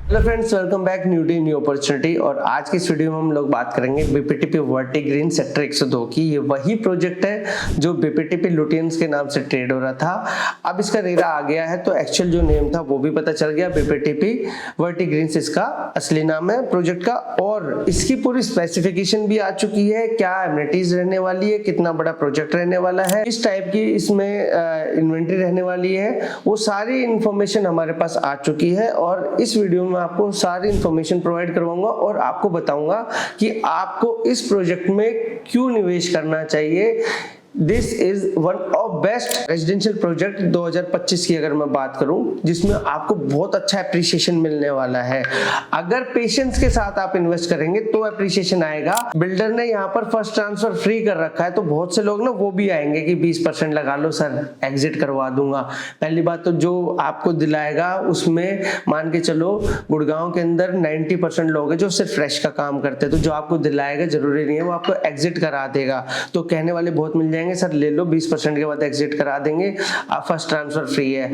Hello friends, welcome back new day new opportunity. और आज की इस वीडियो में हम लोग बात करेंगे बीपीटीपी वर्टिग्रीन सेक्टर 102 की। ये वही प्रोजेक्ट है जो बीपीटीपी लुटियंस के नाम से ट्रेड हो रहा था। अब इसका रेरा आ गया है तो एक्चुअल जो नेम था वो भी पता चल गया। बीपीटीपी वर्टिग्रीन इसका असली नाम है प्रोजेक्ट का, और इसकी पूरी स्पेसिफिकेशन भी आ चुकी है। क्या एमिनिटीज रहने वाली है, कितना बड़ा प्रोजेक्ट रहने वाला है, इस टाइप की इसमें इन्वेंट्री रहने वाली है, वो सारी इंफॉर्मेशन हमारे पास आ चुकी है। और इस वीडियो में आपको सारी इंफॉर्मेशन प्रोवाइड करवाऊंगा और आपको बताऊंगा कि आपको इस प्रोजेक्ट में क्यों निवेश करना चाहिए। This is one of best residential project 2025 की अगर मैं बात करूं, जिसमें आपको बहुत अच्छा एप्रिसिएशन मिलने वाला है। अगर पेशेंस के साथ आप इन्वेस्ट करेंगे तो एप्रिसिएशन आएगा। बिल्डर ने यहाँ पर फर्स्ट ट्रांसफर फ्री कर रखा है तो बहुत से लोग ना वो भी आएंगे कि 20% लगा लो सर, एग्जिट करवा दूंगा। पहली बात तो जो आपको दिलाएगा उसमें मान के चलो गुड़गांव के अंदर 90% लोग हैं जो सिर्फ फ्रेश का काम करते हैं, तो जो आपको दिलाएगा जरूरी नहीं है वो आपको एग्जिट करा देगा। तो कहने वाले बहुत मिल जाएंगे सर ले लो 20% के बाद एग्जिट करा देंगे, आप फर्स्ट ट्रांसफर फ्री है।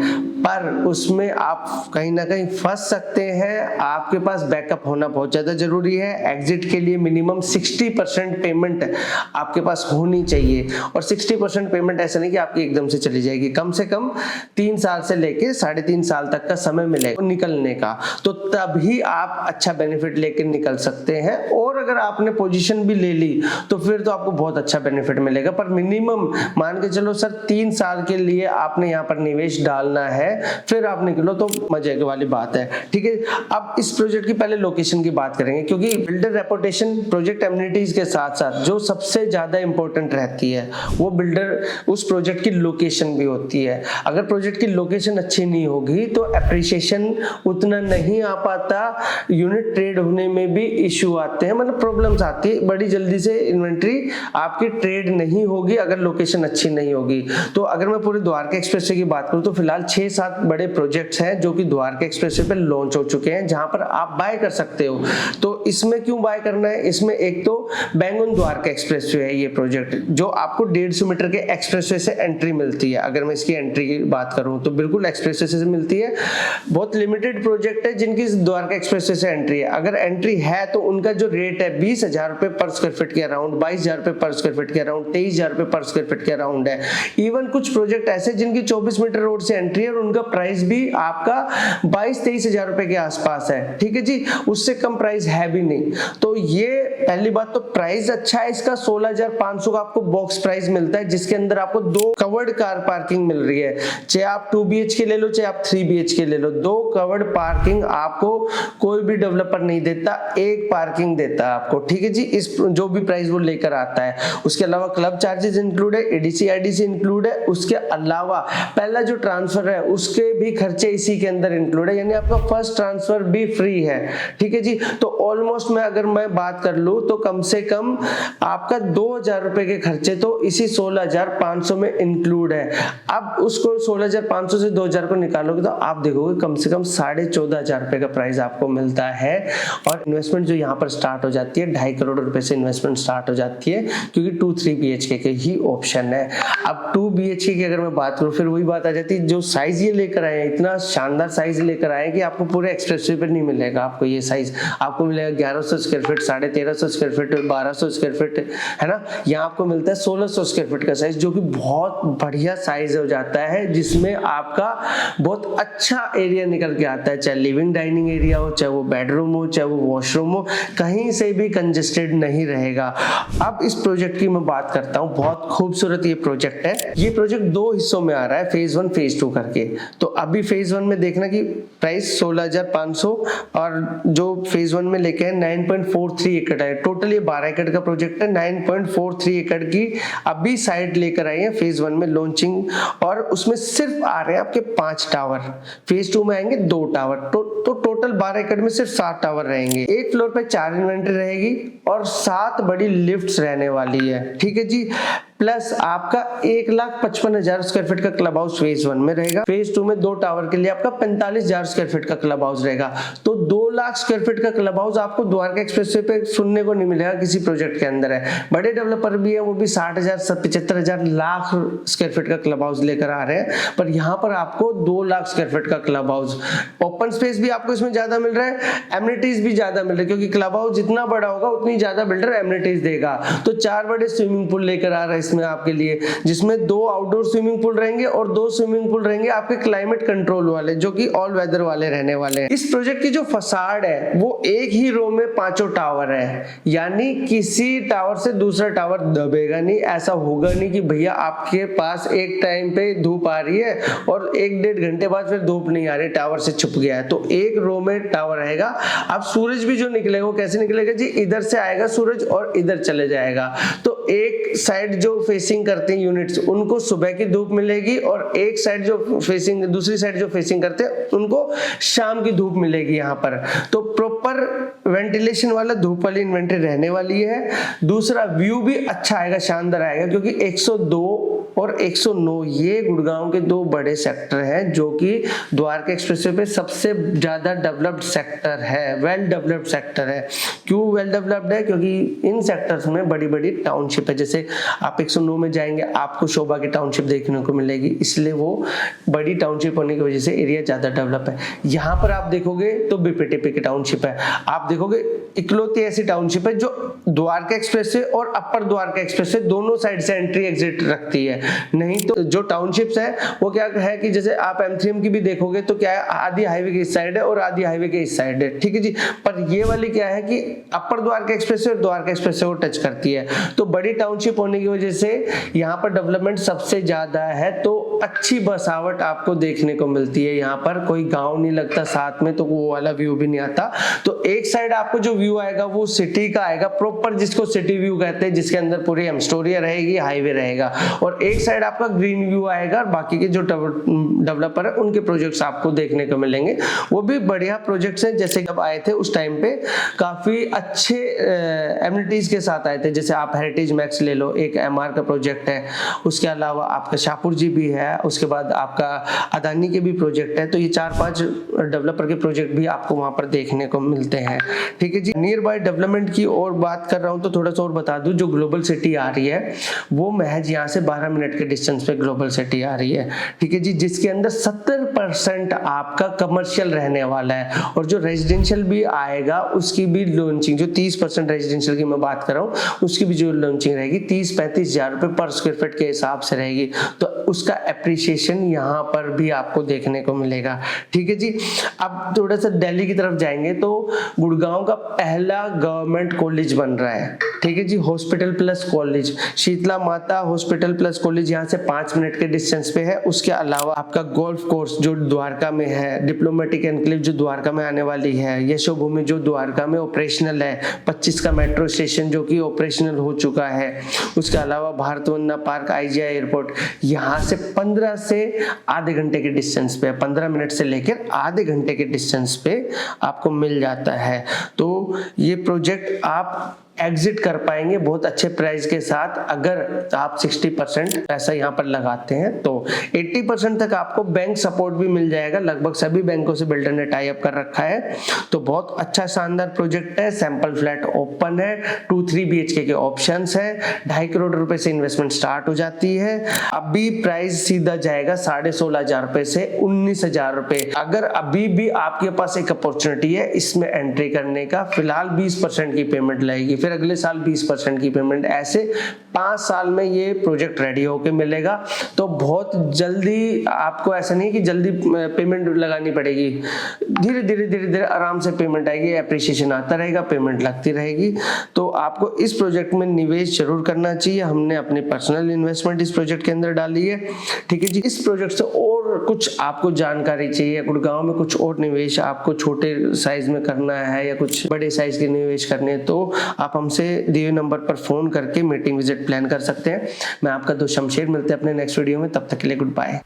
पर उसमें आप कहीं ना कहीं फंस सकते हैं। आपके पास बैकअप होना बहुत ज्यादा जरूरी है। एग्जिट के लिए मिनिमम 60% पेमेंट आपके पास होनी चाहिए। और 60% पेमेंट ऐसा नहीं कि आपकी एकदम से चली जाएगी, कम से कम 3 साल से लेके 3.5 साल तक का समय मिलेगा निकलने का, तो तभी आप अच्छा बेनिफिट लेकर निकल सकते हैं। और अगर आपने पोजीशन भी ले ली तो फिर तो आपको बहुत अच्छा बेनिफिट मिलेगा। पर मिनिमम मान के चलो सर 3 साल के लिए आपने यहाँ पर निवेश डालना है, फिर आप निकलो तो मजे वाली बात है। ठीक है, अब इस प्रोजेक्ट की पहले लोकेशन की बात करेंगे, क्योंकि बिल्डर रेपुटेशन प्रोजेक्ट एमिनिटीज के साथ साथ जो सबसे ज्यादा इंपॉर्टेंट रहती है वो बिल्डर उस प्रोजेक्ट की लोकेशन भी होती है। अगर प्रोजेक्ट की लोकेशन अच्छी नहीं होगी तो एप्रिसिएशन उतना नहीं आ पाता, यूनिट ट्रेड होने में भी इश्यू आते हैं, मतलब प्रॉब्लम्स आती है, बड़ी जल्दी से इन्वेंट्री आपकी ट्रेड नहीं होगी अगर लोकेशन अच्छी नहीं होगी। तो अगर मैं पूरे द्वारका एक्सप्रेसवे की बात करूं तो फिलहाल 6-7 बड़े प्रोजेक्ट्स हैं जो कि द्वारका एक्सप्रेसवे पे लॉन्च हो चुके हैं, जहां पर आप बाय कर सकते हो। तो इसमें क्यों बाय करना है, इसमें एक तो बैंगन द्वारका एक्सप्रेसवे है ये प्रोजेक्ट, जो आपको 150 मीटर के एक्सप्रेसवे से एंट्री मिलती है। अगर मैं इसकी एंट्री की बात करूं तो बिल्कुल एक्सप्रेसवे से मिलती है। बहुत लिमिटेड प्रोजेक्ट है जिनकी द्वारका एक्सप्रेसवे से एंट्री है। अगर एंट्री है तो उनका जो रेट है 20,000 रुपए पर स्क्वायर फीट के अराउंड, 22,000 रुपए पर स्क्वायर फीट के अराउंड, 23,000 रुपए पर स्क्वायर फीट के अराउंड है। इवन कुछ प्रोजेक्ट ऐसे जिनकी 24 मीटर रोड से एंट्री है और उनका प्राइस भी आपका 22-23,000 रुपए के आसपास है। ठीक है जी, उससे कम प्राइस है भी नहीं। तो ये पहली बात तो प्राइस अच्छा है इसका। 16,500 का आपको बॉक्स प्राइस मिलता है, जिसके अंदर आपको 2 कवर्ड कार पार्किंग मिल रही है। चाहे आप 2 BHK ले लो, चाहे आप 3 BHK ले लो, 2 कवर्ड पार्किंग आपको कोई भी डेवलपर नहीं देता, एक पार्किंग देता है आपको। ठीक है जी, इस जो भी प्राइस वो लेकर आता है। उसके अलावा क्लब चार्जेस इंक्लूड है, एडीसी आईडीसी इंक्लूड है। उसके अलावा पहला जो ट्रांसफर है उसके भी खर्चे इसी के अंदर इंक्लूड है, यानी आपका फर्स्ट ट्रांसफर भी फ्री है। ठीक है जी, तो ऑलमोस्ट अगर मैं बात कर लूं तो कम से कम आपका 2,000 रुपए के खर्चे तो इसी 16,500 में इंक्लूड है। अब उसको 16,500 से 2,000 को निकालोगे तो आप देखोगे कम से कम 14,500 रुपए का प्राइस आपको मिलता है। और इन्वेस्टमेंट जो यहाँ पर स्टार्ट हो जाती है 2.5 करोड़ रुपए से इन्वेस्टमेंट स्टार्ट हो जाती है, क्योंकि 2-3 BHK के ही ऑप्शन है। अब 2 BHK की अगर मैं बात करूं फिर वही बात आ जाती है, जो साइज ये लेकर आए हैं, इतना शानदार साइज लेकर आए हैं कि आपको पूरे एक्सप्रेसवे पर नहीं मिलेगा। आपको ये साइज आपको मिलेगा 1,100 square feet, 1,350 square feet, 1,200 square feet, है ना। यहाँ आपको मिलता है 1,600 स्क्वायर फीट का साइज, जो कि बहुत बढ़िया साइज हो जाता है, जिसमें आपका बहुत अच्छा एरिया निकल के आता है। चाहे लिविंग डाइनिंग एरिया हो, चाहे वो बेडरूम हो, चाहे वो वॉशरूम हो, कहीं से भी कंजेस्टेड नहीं रहेगा। अब इस प्रोजेक्ट की मैं बात करता हूँ, बहुत खूबसूरत ये प्रोजेक्ट है। ये प्रोजेक्ट 2 हिस्सों में आ रहा है, फेज 1 फेज 2 करके। तो अभी फेज 1 में देखना कि प्राइस 16,500 और जो फेज 1 में लेके है 9.43 एकड़ है। टोटल ये 12 एकड़ का प्रोजेक्ट है। 9.43 एकड़ की अभी साइट लेकर आई है फेज 1 में लॉन्चिंग, और उसमें सिर्फ आ रहे हैं आपके 5 टावर। फेज 2 में आएंगे 2 टावर, तो टोटल 12 एकड़ में सिर्फ 7 टावर रहेंगे। एक फ्लोर पे 4 इन्वेंट्री रहेगी और 7 बड़ी लिफ्ट्स रहने वाली है। ठीक है जी, प्लस आपका 1,55,000 स्क्वायर फीट का क्लब हाउस फेज 1 में रहेगा। फेज 2 में 2 टावर के लिए आपका 45,000 स्क्वायर फीट का क्लब हाउस रहेगा। तो 2 लाख स्क्वायर फीट का क्लब हाउस आपको द्वारका एक्सप्रेसवे पे सुनने को नहीं मिलेगा, किसी प्रोजेक्ट के अंदर है। बड़े डेवलपर भी है, वो भी 60,000 75,000 लाख स्क्वायर फीट का क्लब हाउस लेकर आ रहे हैं, पर यहाँ पर आपको 2 लाख स्क्वायर फीट का क्लब हाउस, ओपन स्पेस भी आपको इसमें ज्यादा मिल रहा है, एमिनिटीज भी ज्यादा मिल रहे हैं, क्योंकि क्लब हाउस जितना बड़ा होगा उतनी ज्यादा बिल्डर एमिनिटीज देगा। तो 4 बड़े स्विमिंग पूल लेकर आ रहा है इसमें आपके लिए, जिसमें 2 आउटडोर स्विमिंग पूल रहेंगे और 2 स्विमिंग पूल रहेंगे आपके क्लाइमेट कंट्रोल वाले, जो कि ऑल वेदर वाले रहने वाले हैं। इस प्रोजेक्ट की जो फसाड है वो एक ही रो में 5 टावर है, यानी किसी टावर से दूसरा टावर दबेगा नहीं। ऐसा होगा नहीं कि भैया आपके पास एक टाइम पे धूप आ रही है और 1-1.5 घंटे बाद फिर धूप नहीं आ रही, टावर से छुप गया है। तो एक रो में टावर रहेगा। अब सूरज भी जो निकलेगा वो कैसे निकलेगा जी, इधर से आएगा सूरज और इधर चले जाएगा। तो एक साइड जो फेसिंग करते हैं यूनिट्स, उनको सुबह की धूप मिलेगी, और एक साइड जो फेसिंग, दूसरी साइड जो फेसिंग करते हैं उनको शाम की धूप मिलेगी यहाँ पर। तो प्रॉपर वेंटिलेशन वाला धूप वाली इन्वेंटरी रहने वाली है। दूसरा व्यू भी अच्छा आएगा, शानदार आएगा, क्योंकि 102 और 109 ये गुड़गांव के 2 बड़े सेक्टर हैं, जो कि द्वारका एक्सप्रेसवे पे सबसे ज्यादा डेवलप्ड सेक्टर है, वेल डेवलप्ड सेक्टर है। क्यों वेल डेवलप्ड है? क्योंकि इन सेक्टर्स में बड़ी बड़ी टाउनशिप है। जैसे आप 109 में जाएंगे आपको शोभा की टाउनशिप देखने को मिलेगी, इसलिए वो बड़ी टाउनशिप होने की वजह से एरिया ज्यादा डेवलप है। यहाँ पर आप देखोगे तो बीपीटीपी की टाउनशिप है, आप देखोगे इकलौती ऐसी टाउनशिप है जो द्वारका एक्सप्रेसवे और अपर द्वारका एक्सप्रेसवे दोनों साइड से एंट्री एग्जिट रखती है। नहीं तो जो टाउनशिप्स है वो क्या है कि जैसे आप M3M की भी देखोगे तो क्या है, आधी हाईवे के इस साइड है और आधी हाईवे के इस साइड है, ठीक है जी। पर ये वाली क्या है कि अपर द्वारका एक्सप्रेसवे और द्वारका एक्सप्रेसवे को टच करती है। तो बड़ी टाउनशिप होने की वजह से यहाँ पर डेवलपमेंट सबसे ज्यादा है, तो अच्छी बसावट आपको देखने को मिलती है। यहाँ पर कोई गांव नहीं लगता साथ में, तो वो वाला व्यू भी नहीं आता। तो एक साइड आपको जो व्यू आएगा वो सिटी का आएगा प्रॉपर, जिसको सिटी व्यू कहते हैं, जिसके अंदर पूरी एमस्टोरिया रहेगी, हाईवे रहेगा, और एक साइड आपका ग्रीन व्यू आएगा। और बाकी के जो डेवलपर है उनके प्रोजेक्ट्स आपको देखने को मिलेंगे, वो भी बढ़िया प्रोजेक्ट्स हैं। जैसे जब आए थे उस टाइम पे काफी अच्छे एमिनिटीज के साथ आए थे। जैसे आप हेरिटेज मैक्स ले लो, एक MR का प्रोजेक्ट है, उसके अलावा आपका शाहपुर जी भी है, उसके बाद आपका अदानी के भी प्रोजेक्ट है। तो ये 4-5 डेवलपर के प्रोजेक्ट भी आपको वहां पर देखने को मिलते हैं, ठीक है जी। नियर बाय डेवलपमेंट की और बात कर रहा हूं तो थोड़ा सा और बता दूं, जो ग्लोबल सिटी आ रही है वो महज यहाँ से 12 मिनट के डिस्टेंस पे ग्लोबल सिटी आ रही है, ठीक है जी, जिसके अंदर 70% आपका कमर्शियल रहने वाला है, और जो रेजिडेंशियल भी आएगा उसकी भी लॉन्चिंग, जो 30% रेजिडेंशियल की मैं बात कर रहा हूँ उसकी भी जो लॉन्चिंग रहेगी 30-35 हजार रुपए पर स्क्वायर फीट के हिसाब से रहेगी। तो उसका एप्रिसिएशन यहाँ पर भी आपको देखने को मिलेगा, ठीक है जी। अब थोड़ा सा दिल्ली की तरफ जाएंगे तो गुड़गांव का पहला गवर्नमेंट कॉलेज बन रहा है, ठीक है जी, हॉस्पिटल प्लस कॉलेज, शीतला माता हॉस्पिटल प्लस कॉलेज यहाँ से 5 मिनट के डिस्टेंस पे है। उसके अलावा आपका गोल्फ कोर्स जो द्वारका में है, डिप्लोमेटिक एनक्लेव जो द्वारका में आने वाली है, यशोभूमि जो द्वारका में ऑपरेशनल है, 25 का मेट्रो स्टेशन जो कि ऑपरेशनल हो चुका है। उसके अलावा भारत वंदना पार्क, IGI एयरपोर्ट यहाँ से 15 से आधे घंटे के डिस्टेंस पे, 15 मिनट से लेकर आधे घंटे के डिस्टेंस पे आपको मिल जाता है। तो ये प्रोजेक्ट आप एग्जिट कर पाएंगे बहुत अच्छे प्राइस के साथ, अगर आप 60% पैसा यहाँ पर लगाते हैं तो 80% तक आपको बैंक सपोर्ट भी मिल जाएगा। लगभग सभी बैंकों से बिल्डर ने टाई अप कर रखा है। तो बहुत अच्छा शानदार प्रोजेक्ट है। सैंपल फ्लैट ओपन है, 2-3 BHK के ऑप्शंस है, 2.5 करोड़ रुपए से इन्वेस्टमेंट स्टार्ट हो जाती है। अभी प्राइस सीधा जाएगा 16,500 रुपए से 19,000 रुपए। अगर अभी भी आपके पास एक अपॉर्चुनिटी है इसमें एंट्री करने का, फिलहाल 20% की पेमेंट लगेगी, फिर अगले साल 20% की पेमेंट, ऐसे 5 साल में ये प्रोजेक्ट रेडी होके मिलेगा। तो बहुत जल्दी आपको ऐसा नहीं कि जल्दी पेमेंट लगानी पड़ेगी, धीरे धीरे आराम से पेमेंट आएगी, एप्रिसिएशन आता रहेगा, पेमेंट लगती रहेगी। तो आपको इस प्रोजेक्ट में निवेश जरूर करना चाहिए। हमने अपनी पर्सनल इन्वेस्टमेंट इस प्रोजेक्ट के अंदर डाली है, ठीक है जी। इस प्रोजेक्ट से और कुछ आपको जानकारी चाहिए, गुड़गांव में कुछ और निवेश आपको छोटे साइज में करना है या कुछ बड़े साइज के निवेश करने हैं, तो आप हमसे दिए नंबर पर फोन करके मीटिंग विजिट प्लान कर सकते हैं। मैं आपका दोस्त शमशेर, मिलते हैं अपने नेक्स्ट वीडियो में, तब तक के लिए गुड बाय।